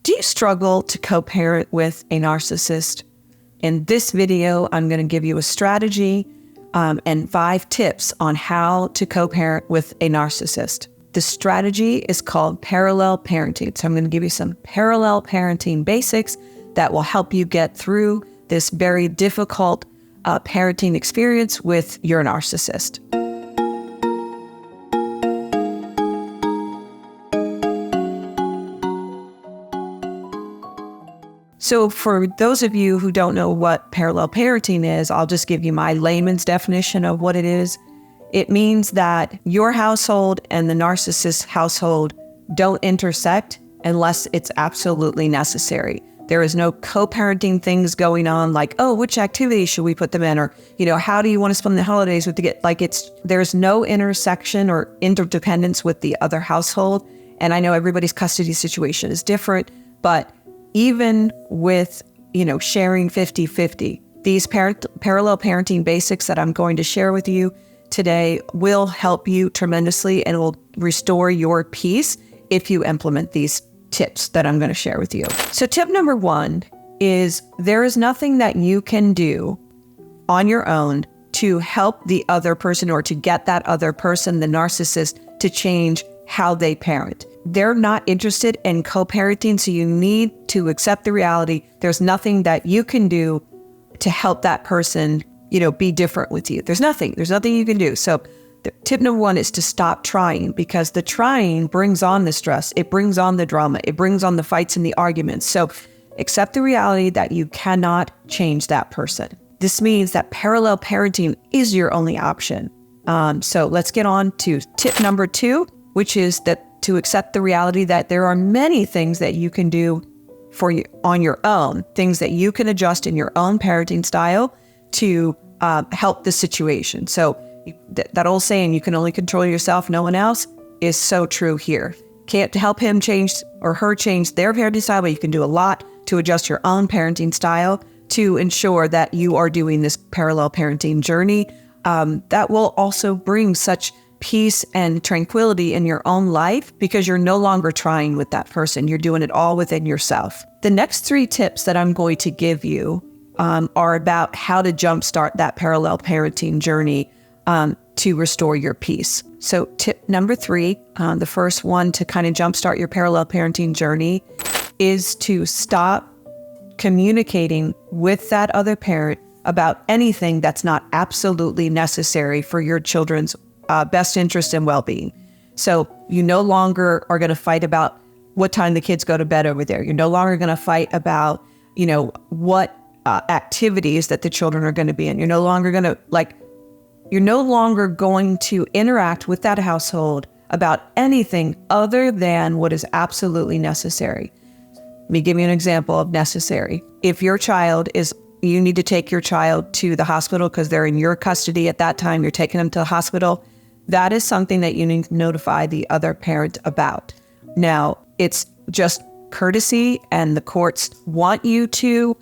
Do you struggle to co-parent with a narcissist? In this video, I'm going to give you a strategy and 5 tips on how to co-parent with a narcissist. The strategy is called parallel parenting. So I'm going to give you some parallel parenting basics that will help you get through this very difficult parenting experience with your narcissist. So for those of you who don't know what parallel parenting is, I'll just give you my layman's definition of what it is. It means that your household and the narcissist's household don't intersect unless it's absolutely necessary. There is no co-parenting things going on like, oh, which activities should we put them in? Or, how do you want to spend the holidays with there's no intersection or interdependence with the other household. And I know everybody's custody situation is different, but even with, sharing 50-50, these parallel parenting basics that I'm going to share with you today will help you tremendously and will restore your peace if you implement these tips that I'm going to share with you. So tip number 1 is there is nothing that you can do on your own to help the other person or to get that other person, the narcissist, to change how they parent. They're not interested in co-parenting, so you need to accept the reality. There's nothing that you can do to help that person, be different with you. There's nothing you can do. So tip number 1 is to stop trying, because the trying brings on the stress. It brings on the drama. It brings on the fights and the arguments. So accept the reality that you cannot change that person. This means that parallel parenting is your only option. So let's get on to tip number 2, which is that to accept the reality that there are many things that you can do for you on your own, things that you can adjust in your own parenting style to help the situation. So that old saying, you can only control yourself, no one else, is so true here. Can't help him change or her change their parenting style, but you can do a lot to adjust your own parenting style to ensure that you are doing this parallel parenting journey. That will also bring such peace and tranquility in your own life because you're no longer trying with that person. You're doing it all within yourself. The next 3 tips that I'm going to give you are about how to jumpstart that parallel parenting journey to restore your peace. So tip number 3, the first one to kind of jumpstart your parallel parenting journey is to stop communicating with that other parent about anything that's not absolutely necessary for your children's best interest and well-being. So you no longer are going to fight about what time the kids go to bed over there. You're no longer going to fight about, what activities that the children are going to be in. You're no longer going to interact with that household about anything other than what is absolutely necessary. Let me give you an example of necessary. If you need to take your child to the hospital because they're in your custody at that time, you're taking them to the hospital, that is something that you need to notify the other parent about. Now, it's just courtesy, and the courts want you to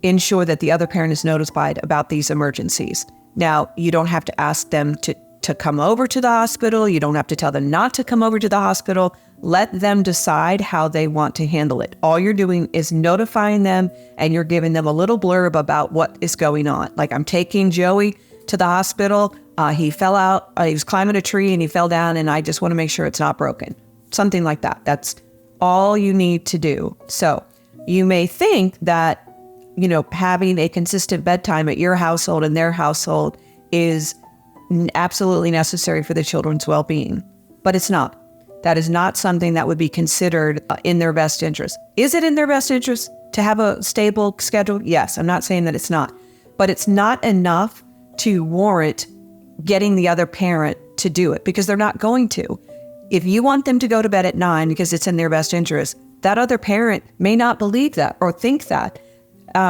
ensure that the other parent is notified about these emergencies. Now, you don't have to ask them to come over to the hospital. You don't have to tell them not to come over to the hospital. Let them decide how they want to handle it. All you're doing is notifying them, and you're giving them a little blurb about what is going on. Like, I'm taking Joey to the hospital. He fell out. He was climbing a tree and he fell down, and I just want to make sure it's not broken. Something like that. That's all you need to do. So you may think that, having a consistent bedtime at your household and their household is absolutely necessary for the children's well-being, but it's not. That is not something that would be considered in their best interest. Is it in their best interest to have a stable schedule? Yes, I'm not saying that it's not, but it's not enough to warrant getting the other parent to do it, because they're not going to. If you want them to go to bed at 9 because it's in their best interest, that other parent may not believe that or think that.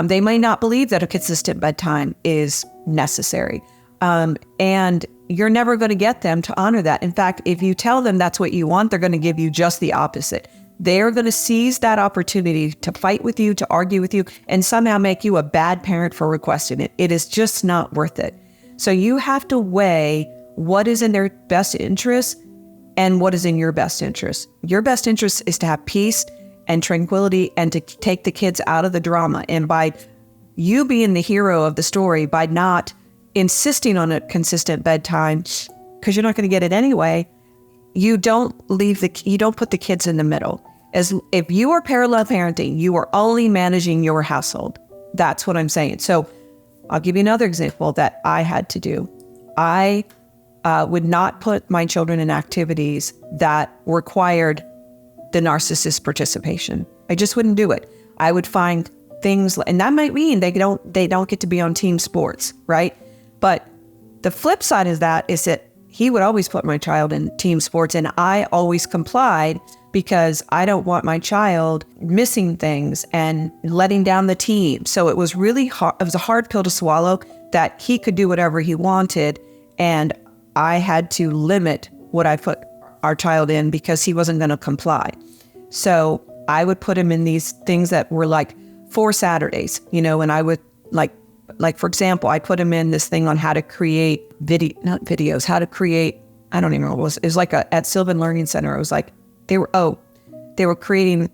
They may not believe that a consistent bedtime is necessary. And you're never going to get them to honor that. In fact, if you tell them that's what you want, they're going to give you just the opposite. They're going to seize that opportunity to fight with you, to argue with you, and somehow make you a bad parent for requesting it. It is just not worth it. So you have to weigh what is in their best interest and what is in your best interest. Your best interest is to have peace and tranquility and to take the kids out of the drama. And by you being the hero of the story, by not insisting on a consistent bedtime, because you're not going to get it anyway, you don't put the kids in the middle. As if you are parallel parenting, you are only managing your household. That's what I'm saying. So I'll give you another example that I had to do. I would not put my children in activities that required the narcissist participation. I just wouldn't do it. I would find things, and that might mean they don't get to be on team sports, right? But the flip side of that is that he would always put my child in team sports, and I always complied because I don't want my child missing things and letting down the team. So it was really hard. It was a hard pill to swallow that he could do whatever he wanted, and I had to limit what I put our child in because he wasn't going to comply. So I would put him in these things that were like 4 Saturdays, and I would like, for example, I put him in this thing on how to create how to create, I don't even know what it was. It was like at Sylvan Learning Center. It was like, they were creating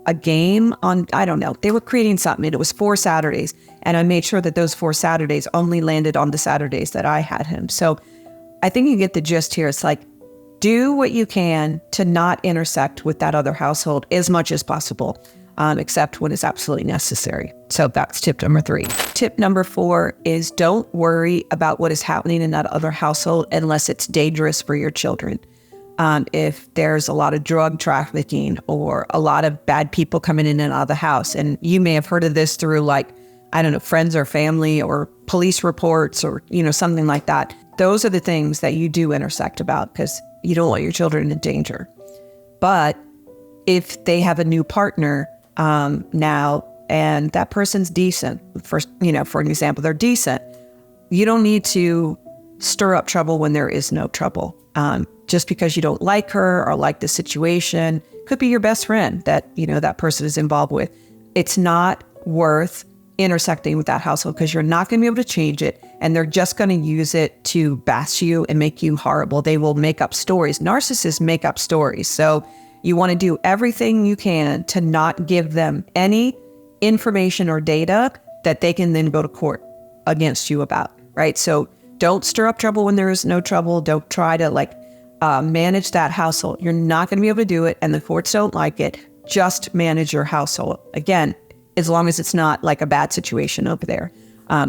a game on, I don't know. They were creating something. It was 4 Saturdays. And I made sure that those 4 Saturdays only landed on the Saturdays that I had him. So I think you get the gist here. It's like, do what you can to not intersect with that other household as much as possible, except when it's absolutely necessary. So that's tip number 3. Tip number 4 is don't worry about what is happening in that other household unless it's dangerous for your children. If there's a lot of drug trafficking or a lot of bad people coming in and out of the house, and you may have heard of this through friends or family or police reports or, something like that. Those are the things that you do intersect about because you don't want your children in danger. But if they have a new partner now and that person's decent, for an example, they're decent, you don't need to stir up trouble when there is no trouble. Just because you don't like her or like the situation, could be your best friend that, that person is involved with. It's not worth intersecting with that household because you're not going to be able to change it. And they're just going to use it to bash you and make you horrible. They will make up stories. Narcissists make up stories. So you want to do everything you can to not give them any information or data that they can then go to court against you about, right? So don't stir up trouble when there is no trouble. Don't try to manage that household. You're not going to be able to do it, and the courts don't like it. Just manage your household. Again, as long as it's not like a bad situation over there.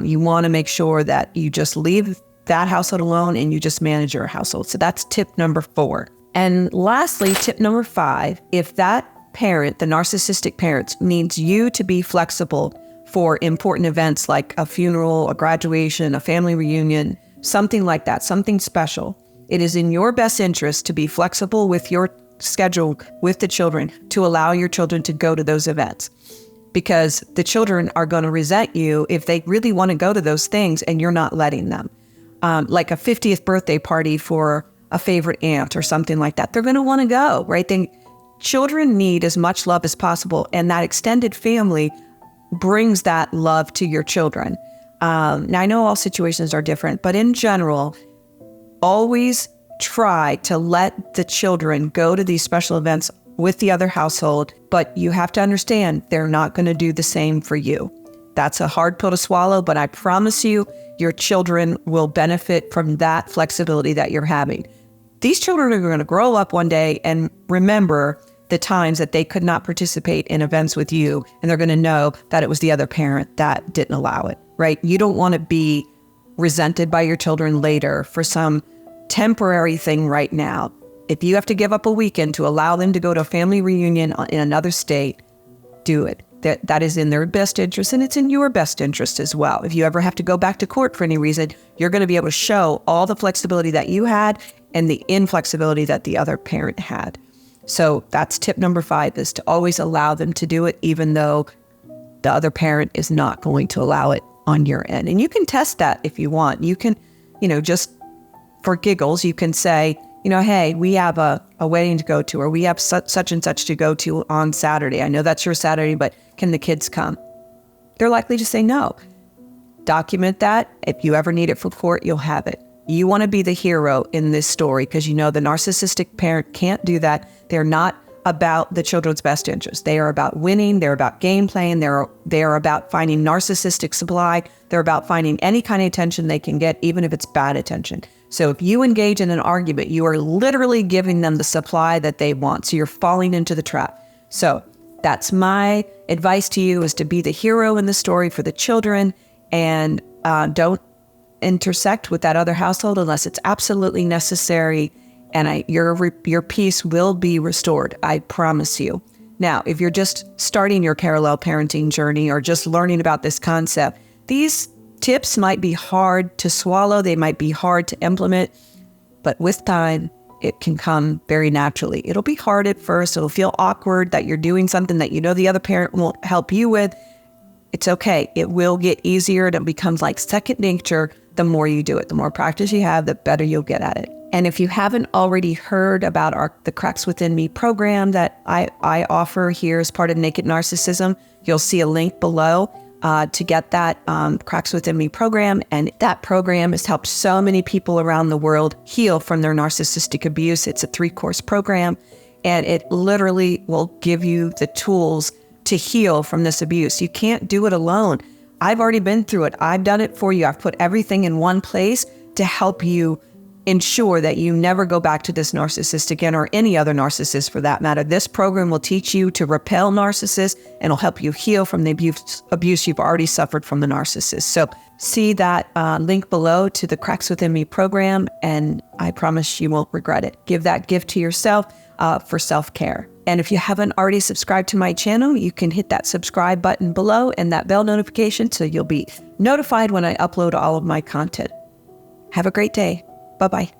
You want to make sure that you just leave that household alone and you just manage your household. So that's tip number 4. And lastly, tip number 5, if that parent, the narcissistic parent, needs you to be flexible for important events like a funeral, a graduation, a family reunion, something like that, something special, it is in your best interest to be flexible with your schedule with the children to allow your children to go to those events. Because the children are going to resent you if they really want to go to those things and you're not letting them. Like a 50th birthday party for a favorite aunt or something like that. They're going to want to go, right? Children need as much love as possible, and that extended family brings that love to your children. Now, I know all situations are different, but in general, always try to let the children go to these special events with the other household, but you have to understand they're not going to do the same for you. That's a hard pill to swallow, but I promise you, your children will benefit from that flexibility that you're having. These children are going to grow up one day and remember the times that they could not participate in events with you, and they're going to know that it was the other parent that didn't allow it, right? You don't want to be resented by your children later for some temporary thing right now. If you have to give up a weekend to allow them to go to a family reunion in another state, do it. That is in their best interest, and it's in your best interest as well. If you ever have to go back to court for any reason, you're going to be able to show all the flexibility that you had and the inflexibility that the other parent had. So that's tip number 5, is to always allow them to do it, even though the other parent is not going to allow it on your end. And you can test that if you want. You can, just for giggles, you can say, hey, we have a wedding to go to, or we have such and such to go to on Saturday. I know that's your Saturday, but can the kids come? They're likely to say no. Document that. If you ever need it for court, you'll have it. You want to be the hero in this story because the narcissistic parent can't do that. They're not about the children's best interest. They are about winning. They're about game playing. They are about finding narcissistic supply. They're about finding any kind of attention they can get, even if it's bad attention. So if you engage in an argument, you are literally giving them the supply that they want. So you're falling into the trap. So that's my advice to you, is to be the hero in the story for the children, and don't intersect with that other household unless it's absolutely necessary. And your peace will be restored. I promise you. Now, if you're just starting your parallel parenting journey or just learning about this concept, these tips might be hard to swallow. They might be hard to implement, but with time, it can come very naturally. It'll be hard at first. It'll feel awkward that you're doing something that you know the other parent won't help you with. It's okay. It will get easier, and it becomes like second nature the more you do it. The more practice you have, the better you'll get at it. And if you haven't already heard about the Cracks Within Me program that I offer here as part of Naked Narcissism, you'll see a link below to get that Cracks Within Me program. And that program has helped so many people around the world heal from their narcissistic abuse. It's a 3-course program, and it literally will give you the tools to heal from this abuse. You can't do it alone. I've already been through it. I've done it for you. I've put everything in one place to help you ensure that you never go back to this narcissist again, or any other narcissist for that matter. This program will teach you to repel narcissists, and will help you heal from the abuse you've already suffered from the narcissist. So see that link below to the Cracks Within Me program, and I promise you won't regret it. Give that gift to yourself for self-care. And if you haven't already subscribed to my channel, you can hit that subscribe button below and that bell notification so you'll be notified when I upload all of my content. Have a great day. Bye-bye.